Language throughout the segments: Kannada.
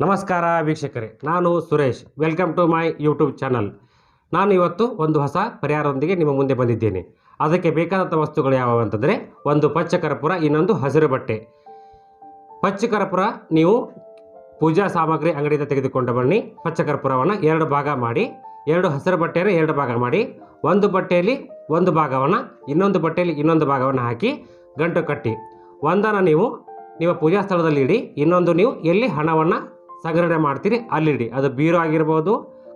ನಮಸ್ಕಾರ ವೀಕ್ಷಕರೇ, ನಾನು Suresh. Welcome to my YouTube channel. ನಾನು ಇವತ್ತು ಒಂದು ಹೊಸ ಪರಿಹಾರದೊಂದಿಗೆ ನಿಮ್ಮ ಮುಂದೆ ಬಂದಿದ್ದೇನೆ. ಅದಕ್ಕೆ ಬೇಕಾದಂಥ ವಸ್ತುಗಳು ಯಾವುವು ಅಂತಂದರೆ, ಒಂದು ಪಚ್ಚ ಕರ್ಪೂರ, ಇನ್ನೊಂದು ಹಸಿರು ಬಟ್ಟೆ. ಪಚ್ಚ ಕರ್ಪೂರ ನೀವು ಪೂಜಾ ಸಾಮಗ್ರಿ ಅಂಗಡಿಯಿಂದ ತೆಗೆದುಕೊಂಡು ಬನ್ನಿ. ಪಚ್ಚ ಕರ್ಪೂರವನ್ನು 2 ಭಾಗ ಮಾಡಿ, 2 ಹಸಿರು ಬಟ್ಟೆಯನ್ನು 2 ಭಾಗ ಮಾಡಿ, ಒಂದು ಬಟ್ಟೆಯಲ್ಲಿ ಒಂದು ಭಾಗವನ್ನು, ಇನ್ನೊಂದು ಬಟ್ಟೆಯಲ್ಲಿ ಇನ್ನೊಂದು ಭಾಗವನ್ನು ಹಾಕಿ ಗಂಟು ಕಟ್ಟಿ, ಒಂದನ್ನು ನೀವು ನಿಮ್ಮ ಪೂಜಾ ಸ್ಥಳದಲ್ಲಿ ಇಡಿ, ಇನ್ನೊಂದು ನೀವು ಎಲ್ಲಿ ಹಣವನ್ನು ಸಂಗ್ರಹಣೆ ಮಾಡ್ತೀರಿ ಅಲ್ಲಿಡಿ. ಅದು ಬೀರು ಆಗಿರ್ಬೋದು,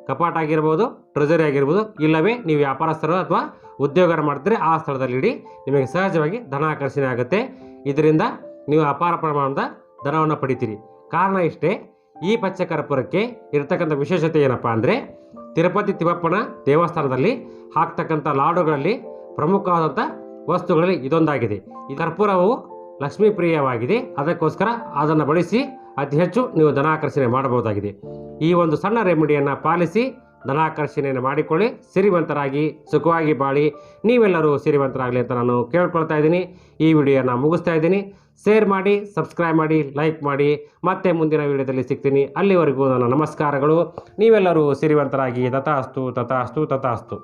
ಕಪಾಟ್ ಆಗಿರ್ಬೋದು, ಟ್ರೆಜರಿ ಆಗಿರ್ಬೋದು, ಇಲ್ಲವೇ ನೀವು ವ್ಯಾಪಾರಸ್ಥರು ಅಥವಾ ಉದ್ಯೋಗ ಮಾಡ್ತೀರಿ ಆ ಸ್ಥಳದಲ್ಲಿ ಇಡಿ. ನಿಮಗೆ ಸಹಜವಾಗಿ ಧನ ಆಕರ್ಷಣೆ ಆಗುತ್ತೆ. ಇದರಿಂದ ನೀವು ಅಪಾರ ಪ್ರಮಾಣದ ಧನವನ್ನು ಪಡಿತೀರಿ. ಕಾರಣ ಇಷ್ಟೇ, ಈ ಪಚ್ಚ ಕರ್ಪೂರಕ್ಕೆ ಇರತಕ್ಕಂಥ ವಿಶೇಷತೆ ಏನಪ್ಪ ಅಂದರೆ, ತಿರುಪತಿ ತಿಮ್ಮಪ್ಪನ ದೇವಸ್ಥಾನದಲ್ಲಿ ಹಾಕ್ತಕ್ಕಂಥ ಲಾಡುಗಳಲ್ಲಿ ಪ್ರಮುಖವಾದಂಥ ವಸ್ತುಗಳಲ್ಲಿ ಇದೊಂದಾಗಿದೆ. ಈ ಕರ್ಪೂರವು ಲಕ್ಷ್ಮೀ ಪ್ರಿಯವಾಗಿದೆ. ಅದಕ್ಕೋಸ್ಕರ ಅದನ್ನು ಬಳಸಿ ಅತಿ ಹೆಚ್ಚು ನೀವು ಧನಾಕರ್ಷಣೆ ಮಾಡಬಹುದಾಗಿದೆ. ಈ ಒಂದು ಸಣ್ಣ ರೆಮಿಡಿಯನ್ನು ಪಾಲಿಸಿ ಧನಾಕರ್ಷಣೆಯನ್ನು ಮಾಡಿಕೊಳ್ಳಿ, ಸಿರಿವಂತರಾಗಿ ಸುಖವಾಗಿ ಬಾಳಿ ನೀವೆಲ್ಲರೂ ಸಿರಿವಂತರಾಗಲಿ ಅಂತ ನಾನು ಕೇಳ್ಕೊಳ್ತಾ ಇದ್ದೀನಿ. ಈ ವಿಡಿಯೋನ ಮುಗಿಸ್ತಾ ಇದ್ದೀನಿ. ಶೇರ್ ಮಾಡಿ, ಸಬ್ಸ್ಕ್ರೈಬ್ ಮಾಡಿ, ಲೈಕ್ ಮಾಡಿ. ಮತ್ತೆ ಮುಂದಿನ ವಿಡಿಯೋದಲ್ಲಿ ಸಿಗ್ತೀನಿ. ಅಲ್ಲಿವರೆಗೂ ನನ್ನ ನಮಸ್ಕಾರಗಳು. ನೀವೆಲ್ಲರೂ ಸಿರಿವಂತರಾಗಿ. ತಥಾಸ್ತು ತಥಾಸ್ತು ತಥಾಸ್ತು.